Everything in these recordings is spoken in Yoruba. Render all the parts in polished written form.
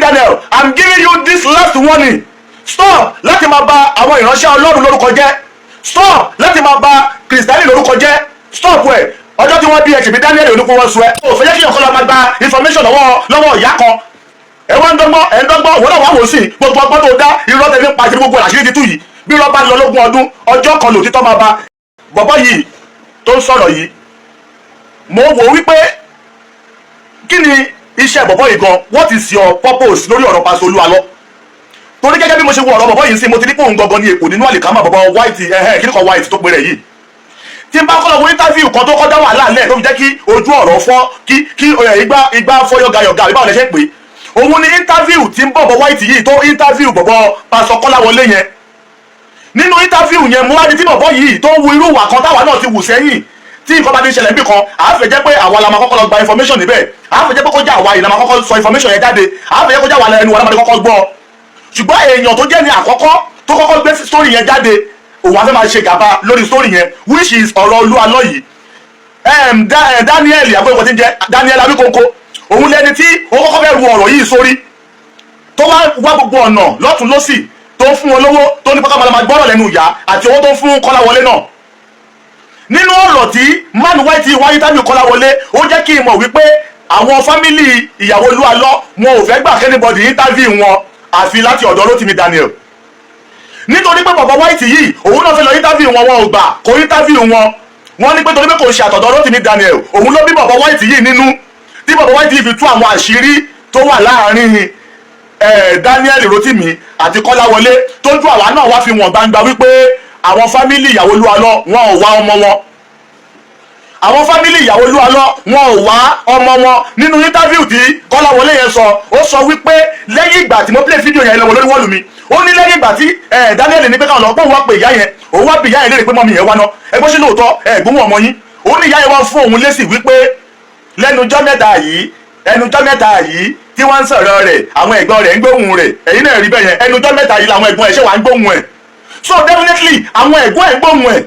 Daniel, I'm giving you this last warning. Stop láti máa bà àwọn ìránṣẹ́ Ọlọ́run lórúkọ jẹ́. Stop láti máa bà Kristẹni lórúkọ jẹ́. Stop ẹ̀. Ọjọ́ tí wọ́n bí ẹ ṣèbí Daniel oníkó wọn sọ ẹ. O fẹ́ jẹ́ kí ọ̀kan lọ máa gba information lọ́wọ́ ìyá kan. Ẹ wá ń dọ́gbọ́n wọ́n náà wá wò sí gbogbo ọgbọ́n tó dá irọ́ tẹ̀lé pa ìṣẹ́ gbogbo àṣírí ti tú yìí. Bí irọ́ bá lọ lógún ọdún ọjọ́ kan lòtítọ́ máa bá bọ̀bọ́ yìí tó ń sọ̀rọ̀ yìí. Mo wò wípé kí ni iṣẹ́ bọ̀bọ́ yìí gan, what is your purpose lórí ọ̀rọ̀ Pastor Olúwalọ? Torí gẹ́gẹ́ bí mo ṣe wo ọ̀rọ̀ bọ̀bọ́ yìí sí mo ti ní pòun gangan ní èkó nínú àlìkámà bọ̀bọ́ white kí ni kan white tó péré yìí. Tí n bá kọ́ lọ wo interview kan tó kọ́ dá wàhálà lẹ̀ tó fi jẹ́ kí ojú ọ̀rọ̀ fọ́ kí igbá fọ́ yọ̀gàyọ̀gà àbí báwo lẹ ṣe ń pè é. Òun ni interview tí ń bọ̀bọ̀ white yìí tó interview bọ̀bọ̀ Pastor Kọ́láwọlé yẹn. Nínú interview yẹn mo wá di tí bọ̀bọ̀ yìí tó ń wu irú ìwà kan táwa náà ti wù sẹ́yìn tí nǹkan bá ti ń ṣẹlẹ̀ níbì kan àáfẹ́ jẹ́ pé àwa la máa kọ́kọ́ lọ gba information níbẹ̀ àáfẹ́ jẹ́ pé kó jẹ́ àwa yìí la máa kọ́kọ́ sọ information yẹn jáde àáfẹ́ jẹ́ kó jẹ́ àwa la ẹnu wa la máa kọ́kọ́ gbọ́ ṣùgbọ́n èèyàn tó jẹ́ ní àkọ́kọ́ tó kọ́kọ́ gbé story yẹn jáde òun á fẹ́ máa ṣe gàba lórí story yẹn which is ọ̀rọ̀ Olúwalọ yìí Daniel àgbẹ̀wò tí ń jẹ́ Daniel Abíkóńkó òun lẹni tí ó kọ́kọ́ fẹ́ ru ọ̀rọ̀ yìí sórí tó wá gbogbo ọ̀nà lọ́tún lọ́sì tó ń fún wọn lówó tó ní pápá máa gbọ́rọ̀ lẹ́nu ìyá àti owó tó ń fún Kọ́láwọlé náà nínú ọ̀rọ̀ tí man white wáyé tábìlì Kọ́láwọlé ó jẹ́ kí n mọ̀ wípé àwọn fámìlì ìyàwó Olúwalọ wọn ò fẹ́ gbà kẹ́nìbọ̀dì interview wọn àfi láti ọ̀dọ̀ Rótìmí Daniel nítorí pé bàbá white yìí òun náà fẹ́ lọ interview wọn ò gbà kó interview wọn ní pé torí pé kò ṣe àtọ̀dọ̀ Rótìmí Daniel òun ló bí bàbá white yìí nínú tí bàbá white yìí fi tú àwọn àṣírí tó wà láàárín Daniel Rótìmí àti Kọ́láwọlé tójú àwa náà wá fi wọ̀n gbangba wípé àwọn fámìlì ìyàwó Olúwalọ wọn ò wá ọmọ wọn àwọn fámìlì ìyàwó Olúwalọ wọn ò wá ọmọ wọn nínú interview tí Kọ́láwọlé yẹn sọ ó sọ wípé lẹ́yìn ìgbà tí mo play fídíò yẹn lọ́wọ́ lórí wọ́ọ̀lù mi ó ní lẹ́yìn ìgbà tí Daniel ní pé káwọn lọ́gbọ́n wá pé ìyá yẹn òun wá bí ìyá yẹn léèrè pé mọ́mí yẹn wá ná ẹgbẹ́ sí lóòótọ́ ẹ̀gbọ́n ọmọ yín ó ní ìyá yẹn wá fún òun lésì wípé lẹ́nujọ́ mẹ́ta yìí tí wọ́n ń sọ̀rọ̀ rẹ̀ àwọn ẹ̀gbọ́n rẹ̀ ń gbóhùn rẹ̀ ẹ̀yin náà rí bẹ́ẹ̀ yẹn ẹnujọ́ mẹ́ta yìí làwọn ẹ̀gbọ́n ẹ̀ ṣe wà ń gbóhùn ẹ̀ so definitely àwọn ẹ̀gbọ́n ẹ̀ gbóhùn ẹ̀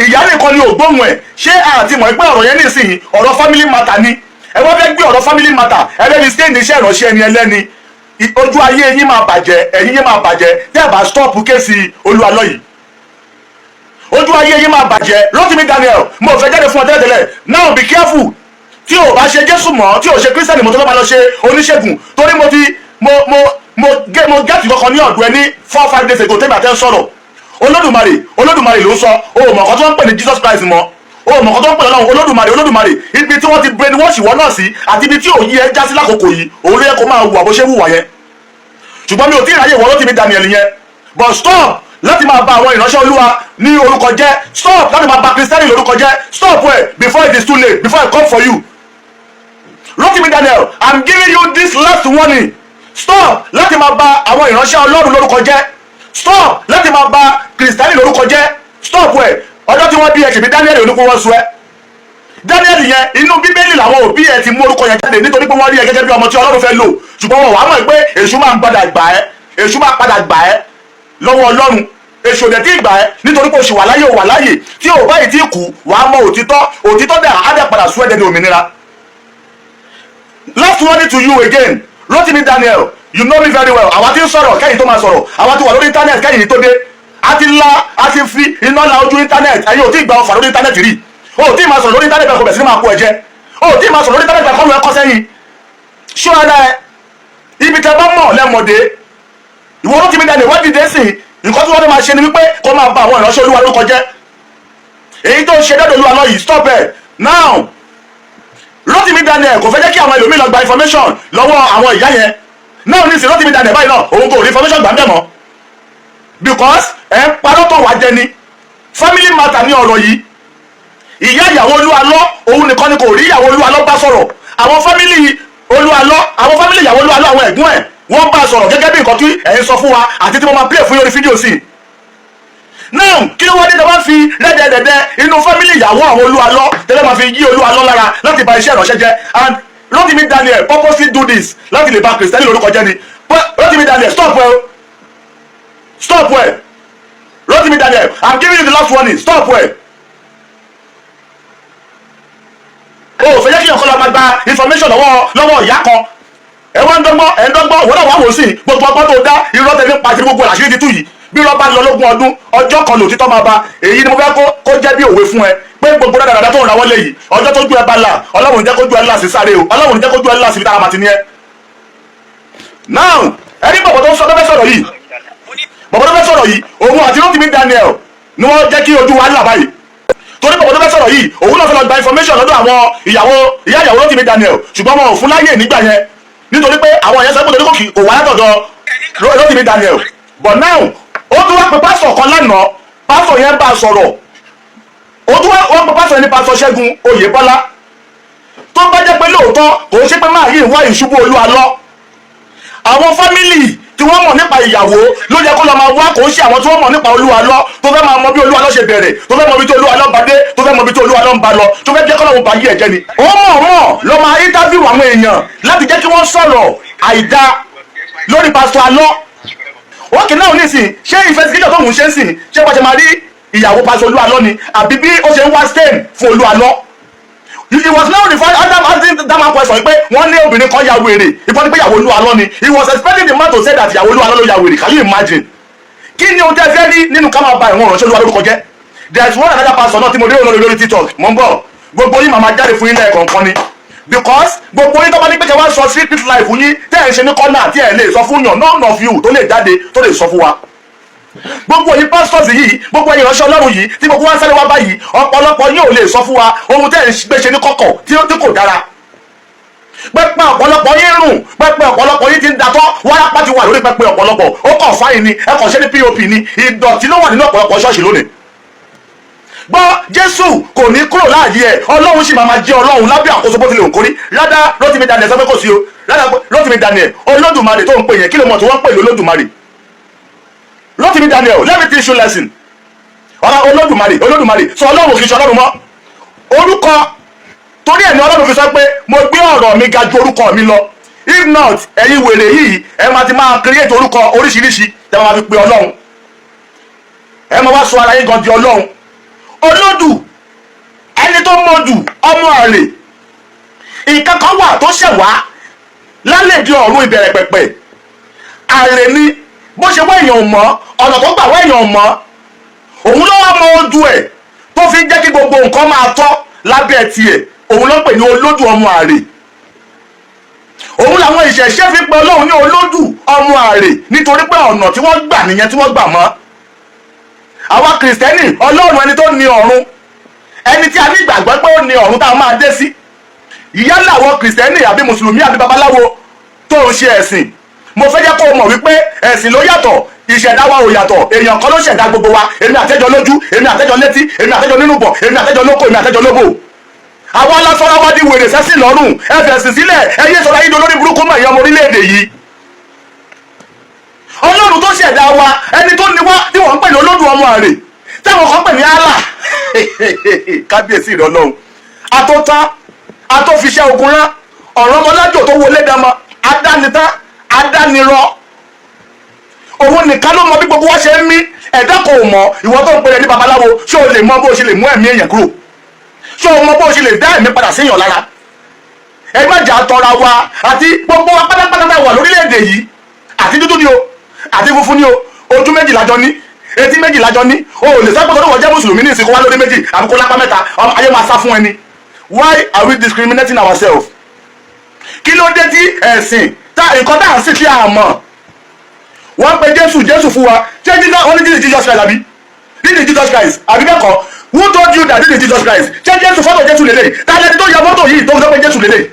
ìyá nìkan ni ò gbóhùn ẹ̀ ṣé àti mọ̀ pé ọ̀rọ̀ yẹn nísìnyí ọ̀rọ̀ family matter ni ẹ wọ́n fẹ́ gbé ọ̀rọ̀ family matter ẹlẹ́ni stéèdì iṣẹ́ ìránṣẹ́ ẹni ẹlẹ́ni ojú ayé yín máa bàjẹ́ ẹ̀yin yín máa bàjẹ́ tẹ́ ẹ bá stop kéèsì Olúwalọ yìí ojú ayé yín máa bàjẹ́ Rótìmí Daniel mo fẹ́ jáde fún ọ tẹ́lẹ̀tẹ́lẹ̀ now be careful tí o bá ṣe Jésù mọ́ tí o ṣe Kírísítẹ́nì mo tó fẹ́ máa lọ ṣe oníṣègùn torí mo gẹ́tì kankan ní ọ̀dọ̀ ẹ ní 4-5 days ago tẹ́gbà tẹ́ ń sọ̀rọ̀ Olódùmarè ló sọ o mọ̀ kan tó ń pè ní Jesus Christ mọ́ o mọ̀ kan tó ń pè lọ́wọ́ Olódùmarè ibi tí wọ́n ti brainwash ìwọ náà sí àti ibi tí òye ẹ já sí lákòókò yìí òun ló yẹ kó máa wùwà bó ṣe wùwà yẹn ṣùgbọ́n mi ò tí ì ráyè wọ Rótìmí Daniel yẹn but stop láti máa bà àwọn ìránṣẹ́ Olúwa ní orúkọ jẹ́ stop láti máa bà Kristẹni lórúkọ jẹ́ stop ẹ̀ before it is too late before I come for you Rótìmí Daniel I'm giving you this last warning stop láti máa bà àwọn ìránṣẹ́ Ọlọ́run lórúkọ jẹ́ stop láti máa bà Kristẹni lórúkọ jẹ́ stop ẹ̀ ọjọ́ tí wọ́n bí ẹ ṣèbí Daniel oníkó wọn sọ ẹ Daniel yẹn inú Bíbélì làwọn òbí ẹ ti mú orúkọ yẹn jáde nítorí pé wọ́n rí ẹ gẹ́gẹ́ bí ọmọ tí Ọlọ́run fẹ́ lò ṣùgbọ́n wọn wàá mọ̀ pé èṣù máa padà gbà ẹ́ lọ́wọ́ Ọlọ́run èṣù òdẹ̀ tí ì gbà ẹ́ nítorí pé oṣù wà láyè tí ò báyìí tí kù wàá mọ òtítọ́ dẹ̀ á dẹ̀ padà sún ẹ̀dẹ̀ ní òmìnira. Last warning to you again Rótìmí Daniel you know me very well àwa tí ń sọ̀rọ̀ kẹ́yìn tó máa sọ̀rọ̀ àwa tí wà lórí internet kẹ́yìn tó dé a ti fi iná la ojú internet ẹ̀yin ò tí ì gba ọ̀fà lórí internet rí o ò tí ì máa sọ̀rọ̀ lórí internet bẹ́ẹ̀ kò bẹ̀ sí ní máa kó ẹ jẹ o ò tí ì máa sọ̀rọ̀ lórí internet bẹ́ẹ̀ kọ́ ló ẹ kọ́ sẹ́yìn ṣé ara ẹ ibi tẹ bá mọ̀ lẹ́mọ̀dé ìwọ Rótìmí Daniel wá dìde sí nǹkan tí wọ́n máa ṣe ni wípé kó máa bà àwọn ìránṣẹ́ Olúwa lórúkọ jẹ́ èyí tó ń ṣe dẹ́dọ̀ Olúwalọ yìí stop ẹ̀ now Rótìmí Daniel kò fẹ́ jẹ́ kí àwọn ẹlòmíì lọ gba information lọ́wọ́ àwọn ìyá yẹn náà ní sí Rótìmí Daniel báyìí náà òun kò rí information gbà ń bẹ̀ mọ́ because ẹ̀ ń parọ́ tó wà jẹ ni family matter ní ọ̀rọ̀ yìí ìyá ìyàwó Olúwalọ òun nìkan ni kò rí ìyàwó Olúwalọ bá sọ̀rọ̀ àwọn family ìyàwó Olúwalọ àwọn ẹ̀gbọ́n ẹ̀ wọ́n bá sọ̀rọ̀ gẹ́gẹ́ bí nǹkan tí ẹ̀yin sọ fún wa àti tí mo máa play fún yóò rí fídíò sí now kí ló wá dé tẹ́wọ́n fi rẹ́dẹ̀ẹ́dẹ́dẹ́ inú family ìyàwó àwọn Olúwalọ tẹ́lẹ̀ máa fi yí Olúwalọ lára láti bà iṣẹ́ ìránṣẹ́ jẹ́ and Rótìmí Daniel purposely do this láti lè bà Kristẹni lórúkọ jẹ́ ni Rótìmí Daniel stop well Rótìmí Daniel I'm giving you the last warning stop well o fẹ́ jẹ́ kí ọ̀kan lọ máa gba information lọ́wọ́ ìyá kan ẹ wá ń dọ́gbọ́n wọ́n náà wá wò sí gbogbo ọgbọ́n tó dá irọ́ tẹ̀lé pàṣẹ gbogbo àṣírí ti tú yìí bí irọ́ bá lọ lógún ọdún ọjọ́ kan lòtítọ́ máa ba èyí ni mo fẹ́ kó jẹ́ bí òwe fún ẹ pé gbogbo dáadáa tó ń ra wọlé yìí ọjọ́ tó ju ẹ bá là Ọlọ́run jẹ́ kó ju ẹ là sí sáré o Ọlọ́run jẹ́ kó ju ẹ là sí ibi tára màtí ni ẹ. now ẹni bọ̀bọ̀ tó ń sọ tó fẹ́ sọ̀rọ̀ yìí òun àti Rotimi Daniel ni wọ́n jẹ́ kí ojú wa là báyìí torí bọ̀bọ̀ tó fẹ́ sọ̀rọ̀ yìí òun náà fẹ́ lọ gba information lọ́dọ̀ àwọn ìyá ìyàwó Rotimi Daniel ṣùgbọ́n wọn ò fún láyè nígbà yẹn nítorí pé àwọn èèyàn sọ pé torí kò wá látọ̀dọ̀ Rotimi Daniel but now ó tún wá pé pásítọ̀ kan lánàá pásítọ̀ yẹn bá a sọ̀rọ̀ ó tún wá pé pásítọ̀ yẹn ní pásítọ̀ Ṣẹ́gun Oyèbọ́lá tó bá jẹ́ pé lóòótọ́ kò ń ṣe pé máa yí ìwá ìṣubú Olúwa lọ àwọn fámìlì tí wọ́n mọ̀ nípa ìyàwó ló yẹ kó lọ máa wá kò ń ṣe àwọn tí wọ́n mọ̀ nípa Olúwa lọ tó fẹ́ máa mọ bí Olúwa lọ ṣe bẹ̀rẹ̀ tó fẹ́ mọ bí tí Olúwa lọ bá dé tó fẹ́ mọ bí tí Olúwa lọ ń bá lọ tó fẹ́ jẹ́ kọ́ lọ́wọ́ bá yí ẹ̀jẹ̀ ni. ó mọ̀ lọ máa interview àwọn èèyàn láti jẹ́ kí wọ́n sọ̀rọ̀ àìdá lórí pásítọ̀ Alọ́. wọ́n kì í náà nísìn ṣé investigation tó ń ṣe ń sìn ṣé wọ́n ṣe máa rí ìyàwó pásítọ̀ Olúwa lọ ni àbí bí ó ṣe ń wá stain fún Olúwa lọ. He was now referring asking that man question pé wọ́n ní obìnrin kan ya wèrè ìfọ́n ní pé ìyàwó Olúwa lọ ni he was expecting the man to say that ìyàwó Olúwa lọ ló ya wèrè can you imagine. kí ni ohun tẹ́ fẹ́ rí nínú ká máa ba ìwọ̀n ìránṣẹ́ Olúwa lórúkọ jẹ́ there is one another pastor náà tí mo rí olórí lórí TikTok mò ń bọ̀ gbogbo yín màmá jáde fún yín lẹ́ẹ̀kọ̀ọ̀kan ni because gbogbo yín tó bá ní pé kẹ́ wá sọ secret life yín tẹ́ ẹ̀ ń ṣe ní kọ́nà àti ẹ̀ lè sọ fún yàn none of you tó lè jáde tó lè sọ fún wa gbogbo yìí pastors yìí gbogbo ẹ̀yin ìránṣẹ́ Ọlọ́run yìí tí gbogbo wa ń sáré wá báyìí ọ̀pọ̀lọpọ̀ yín ò lè sọ fún wa ohun tẹ́ ẹ̀ ń gbé ṣe ní kọ̀kọ̀ tí kò dára pẹpẹ ọ̀pọ̀lọpọ̀ yín rùn pẹpẹ ọ̀pọ̀lọpọ̀ yín ti ń datọ́ wárápá ti wà lórí pẹpẹ ọ̀pọ̀lọpọ̀ ó kàn fáyín ni ẹ kàn ṣe ní POP ni ìdọ̀tí ló wà nínú ọ̀pọ̀lọpọ̀ ṣọ́ọ̀ṣì lónìí gbọ́ Jésù kò ní kúrò láàyè ẹ̀ Ọlọ́run sì máa jẹ́ Ọlọ́run lábẹ́ àkóso bó tilẹ̀ òǹkórí rádá Rotimi Daniel sọ pé kò sí o rádá Rotimi Daniel Olódùmarè tó ń pè yẹn kí ló mọ̀ tí wọ́n ń pè lólódùmarè Rotimi Daniel let me teach you lesson ọ̀rọ̀ Olódùmarè sọ Ọlọ́run kì í ṣe Ọlọ́run mọ́ orúkọ torí ẹ̀ ní Ọlọ́run fi sọ pé mo gbé ọ̀rọ̀ mi ga ju orúkọ mi lọ if not ẹ̀yin wèrè yìí ẹ máa ti máa create orúkọ oríṣiríṣi tẹ́ máa fi pe Ọlọ́run ẹ máa wá sọ ara yín gan di Ọlọ́run Olódù ẹni tó mọ̀dù ọmọ àlè nǹkan kan wà tó ṣẹ̀ wá lálẹ́ di ọ̀run ìbẹ̀rẹ̀ pẹ̀pẹ̀ àlè ni bó ṣe wá èèyàn mọ́ ọ̀nà tó gbà wá èèyàn mọ́ òun ló wá mọ ojú ẹ̀ tó fi jẹ́ kí gbogbo nǹkan máa tọ́ lábẹ́ tiẹ̀ òun ló ń pè ní Olódù ọmọ àrè òun làwọn ìṣẹ̀ṣẹ̀ fi pe Ọlọ́run ní Olódù ọmọ àrè nítorí pé ọ̀nà tí wọ́n gbà nìyẹn tí wọ́n gbà mọ́ àwa kìrìsìtẹ́nì Ọlọ́run ẹni tó ní ọ̀run ẹni tí a ní ìgbàgbọ́ pé ó ní ọ̀run tá a máa dé sí yálà àwọn kìrìsìtẹ́nì àbí mùsùlùmí àbí babaláwo tó ń ṣe ẹ̀sìn mo fẹ́ jẹ́ kó o mọ̀ wípé ẹ̀sìn ló yàtọ̀ ìṣẹ̀dá wa ò yàtọ̀ èèyàn kan ló ṣẹ̀dá gbogbo wa èmi àtẹ́jọ lójú èmi àtẹ́jọ létí èmi àtẹ́jọ nínúbọ̀ èmi àtẹ́jọ lóko èmi àtẹ́jọ lóbò àwọn alásọ́ra wa di wèrè sẹ́sìn lọ́rùn ẹ fẹ̀sìn sílẹ̀ ẹ yé sọ̀rọ̀ ayédè olórí burúkú mọ̀ ìyá ọmọ orílẹ̀-èdè yìí Ọlọ́run tó ṣẹ̀dá wa ẹni tó ní wá tí wọ́n ń pè ní Olódù ọmọ àrè táwọn kan pè ní Allah kábíyèsí rẹ Ọlọ́run àtọ́tán àtọ́fiṣẹ́ ogun rán ọ̀rọ̀ ọmọlájò tó wọlé dama adánitán adánirọ òun nìkan ló mọ bí gbogbo wa ṣe ń mí ẹ̀dá kò mọ̀ ìwọ tó ń pèrè ní babaláwo ṣé o lè mọ bó o ṣe lè mú ẹ̀mí èèyàn kúrò ṣé o mọ bó o ṣe lè dá ẹ̀mí padà séèyàn lára ẹ má jà tọra wa àti gbogbo wa pátápátá wà lórílẹ̀‐èdè yìí àti dúdú ni o àti funfun ni o ojú méjì lájọ ní etí méjì lájọ ní o ò lè sọ pé kó wọ́n jẹ́ mùsùlùmí ní ìsìnkú wa lórí méjì àbí kó lápá mẹ́ta ayé máa sá fún ẹni why are we discriminating ourselves kí ló dé tí ẹ̀sìn nǹkan tá à ń sì tí a mọ̀ wọ́n pe Jésù fún wa ṣé wọ́n ní this is Jesus Christ àbí this is Jesus Christ àbí bẹ́ẹ̀ kọ́ who told you that this is Jesus Christ ṣé Jésù fọ́tò Jésù lélẹ̀ ta lẹni tó ya fọ́tò yìí tó ń sọ pé Jésù lélẹ̀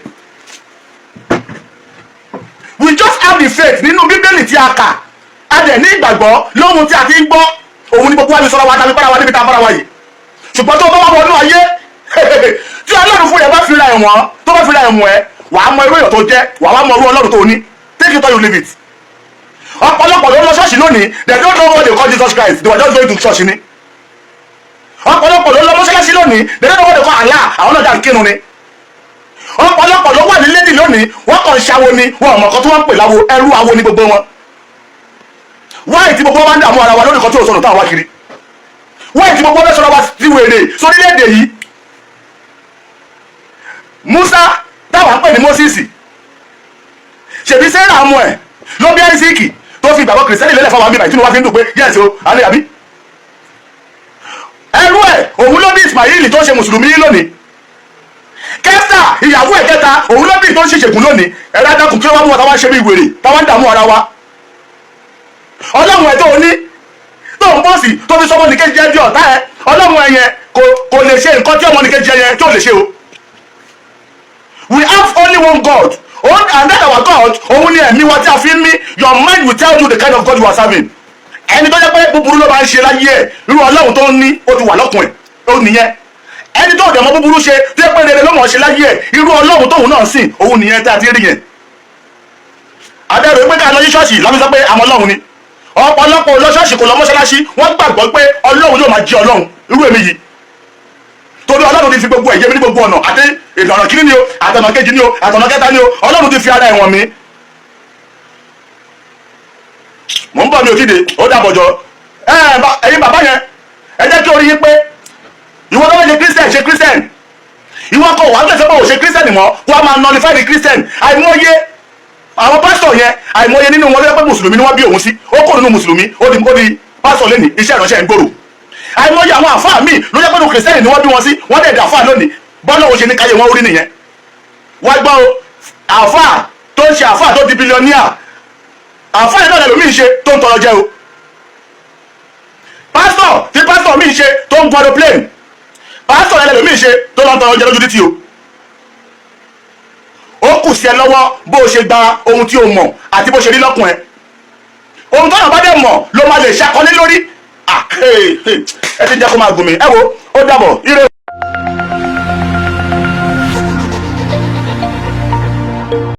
we just have the faith nínú Bíbélì tí a kà a dẹ̀ ní ìgbàgbọ́ lóhun tí a ti ń gbọ́ òun ni gbogbo wa ní sọ́ra wa tàbí bára wa níbi tá a bára wa yìí ṣùgbọ́n tó bá wà wọnú ayé tí Ọlọ́run fún yẹn bá fi ra ẹ̀wọ̀n tó bá fi ra ẹ̀wọ̀n ẹ̀ wàá mọ irú èèyàn tó jẹ́ wàá mọ irú Ọlọ́run tó ní take it or you leave it ọ̀pọ̀lọpọ̀ ló lọ ṣọ́ọ̀ṣì lónìí they don't know what they call Jesus Christ they were just going to church ni ọ̀pọ̀lọpọ̀ ló lọ mọ́ṣáláṣí lónìí they don't know what they call Allah àwọn náà dà kírun ni ọ̀pọ̀lọpọ̀ ló wà ní lédì lónìí wọ́n kàn ṣàwo ni wọn ọmọ kan tó wọ́n pè láwo ẹrú awo ní gbogbo wọn wáyé tí gbogbo wa ń dààmú ara wa lórí kan tí ò sọ̀rọ̀ táwọn wá kiri wáyé tí gbogbo wa sọ̀rọ̀ wa ti wèrè sórílẹ̀-èdè yìí Musa táwọn ń pè ní Moses ṣèbí Sárà ọmọ ẹ̀ ló bí Áísákì tó fi ìgbàgbọ́ kìrìsìtẹ́nì lélẹ̀ fáwọn àbíbà ìtúnu wá fi ń dùn pé yẹ́sì o alẹ́ àbí. ẹrú ẹ̀ òun ló bí Ismail tó ń ṣe mùsùlùmí lónìí. Kẹ́sà ìyàwó ẹ̀ kẹta òun ló bí tó ń ṣe ṣègùn lónìí. ẹ̀rọ adákùn kí ló wá mú wa táwa ṣe bí ìwèrè táwa ń dààmú ara wa. ọlọ́run ẹ̀ tó o ní tó ń bọ̀ sí tó fi sọ́mọ́ nìkejì jẹ́ bí ọ̀tá ẹ̀ ọlọ́run ẹ̀ yẹn kò lè ṣe nǹkan tí ọmọ nìkejì yẹn tó lè ṣe o. We have only one God. And that our God, òun ni ẹ̀mí wa tí a fi ń mí. Your mind will tell you the kind of God you are serving. Ẹni tó jẹ́ pé búburú ló máa ń ṣe láyé ẹ̀, irú ọlọ́run tó ń ní ó ti wà lọ́kùn ẹ̀, ó nìyẹn. Ẹni tó dẹ̀ mọ́ búburú ṣe tó jẹ́ pé rere ló mọ̀ ṣe láyé ẹ̀, irú ọlọ́run tóun náà sìn, òun nìyẹn tí a ti rí yẹn. Adẹ́rù pé ká lọ sí ṣọ́ọ̀ṣì láti sọ pé àmọ́ ọlọ́run ni. Ọ̀pọ̀lọpọ̀ lọ ṣọ́ọ̀ṣì kò lọ mọ́ṣáláṣí, wọ́n gbàgbọ́ pé ọlọ́run yóò máa jẹ́ ọlọ́run, irú èmi yìí. Torí ọlọ́run ti fi gbogbo ẹ̀jẹ̀ mi ní gbogbo ọ̀nà àti ìlànà kìíní ni o àtọ̀nà kejì ni o àtọ̀nà kẹta ni o ọlọ́run ti fi ara ẹ̀wọ̀n mi. mò ń bọ̀ mi ò tíde ó dàbọ̀jọ́ ẹ̀yin bàbá yẹn ẹ jẹ́ kí orí yín pé ìwọ tó fẹ́ ṣe Christian ìwọ kò wá gbèsè pé ò ṣe Christian mọ́ kó a máa nullify the Christian àìmọye àwọn pásítọ̀ yẹn àìmọye nínú wọn lọ́pẹ́ mùsùlùmí ni wọ́n bí òun sí ó kò nínú mùsùlùmí ó di pásítọ̀ lẹ́nìí iṣẹ́ ìránṣẹ́ ń gbòòrò àìmọye àwọn àfáà míì ló jẹ́ pé kìrìsìtẹ́nì ni wọ́n bí wọn sí wọ́n dẹ̀ dà àfáà lónìí bọ́lá òun ṣe ní káyé wọn orí nìyẹn. wá gbọ́ o àfáà tó ń ṣe àfáà tó di bílíọ̀níà àfáà yẹn náà lẹ́lòmíì ṣe tó ń tọrọ jẹ o. pásítọ̀ tí pásítọ̀ míì ṣe tó ń gun aeroplane pásítọ̀ yẹn lẹ́lòmíì ṣe tó lọ́ ń tọrọ jẹ lójú títì o. ó kù sí ẹ lọ́wọ́ bó o ṣe gba ohun tí o mọ̀ àti bó ṣe rí lọ́kùn ẹ. ohun tó yàn bá dẹ̀ mọ̀ ló máa lè ṣàkọlé lórí ẹ ti jẹ́ kó máa gùn mí ẹ wo ó dàbọ̀ ire.